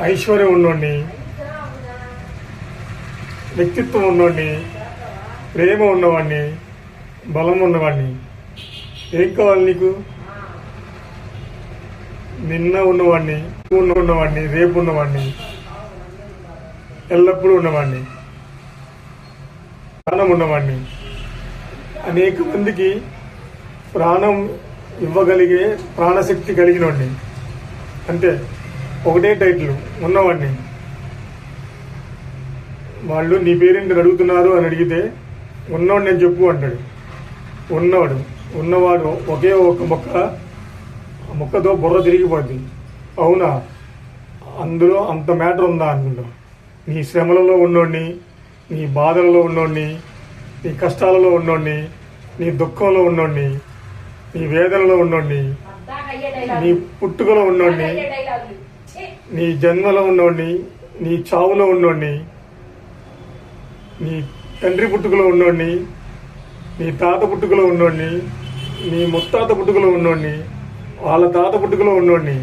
ఐశ్వర్యం ఉన్నోడిని, వ్యక్తిత్వం ఉన్నవాడిని, ప్రేమ ఉన్నవాడిని, బలం ఉన్నవాడిని. ఏం కావాలి నీకు? నిన్న ఉన్నవాడిని, ఉన్నవాడిని, రేపు ఉన్నవాడిని, ఎల్లప్పుడూ ఉన్నవాడిని, ప్రాణం ఉన్నవాడిని. అనేక మందికి ప్రాణం ఇవ్వగలిగే ప్రాణశక్తి కలిగినవాడిని. అంటే ఒకటే టైటిల్ ఉన్నవాడిని. వాళ్ళు నీ పేరేంటి అడుగుతున్నారు అని అడిగితే ఉన్నవాడు నేను చెప్పు అంటాడు. ఉన్నవాడు ఒకే ఒక మొక్కతో బుర్ర తిరిగిపోద్ది. అవునా, అందులో అంత మ్యాటర్ ఉందా అనుకుంటా. నీ శ్రమలలో ఉన్నోడిని, నీ బాధలలో ఉన్నోడిని, నీ కష్టాలలో ఉన్నోడిని, నీ దుఃఖంలో ఉన్నోడిని, నీ వేదనలో ఉన్నోడిని, నీ పుట్టుకలో ఉన్నోడిని, నీ జన్మలో ఉన్నోడిని, నీ చావులో ఉన్నోడిని, నీ తండ్రి పుట్టుకలో ఉన్నోడిని, నీ తాత పుట్టుకలో ఉన్నోడిని, నీ ముత్తాత పుట్టుకలో ఉన్నోడిని, వాళ్ళ తాత పుట్టుకలో ఉన్నోడిని,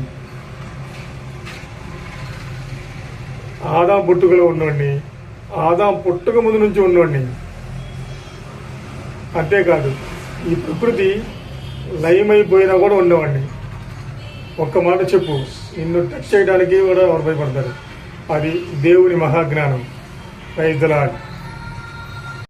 ఆదాం పుట్టుకలో ఉన్నోడిని, ఆదాం పుట్టుక ముందు నుంచి ఉన్నోడిని. అంతేకాదు ఈ ప్రకృతి లయమైపోయినా కూడా ఉండేవాడిని. ఒక్క మాట చెప్పు, నిన్ను టచ్ చేయడానికి కూడా ఎవరు భయపడతారు. అది దేవుని మహాజ్ఞానం. Praise the lord.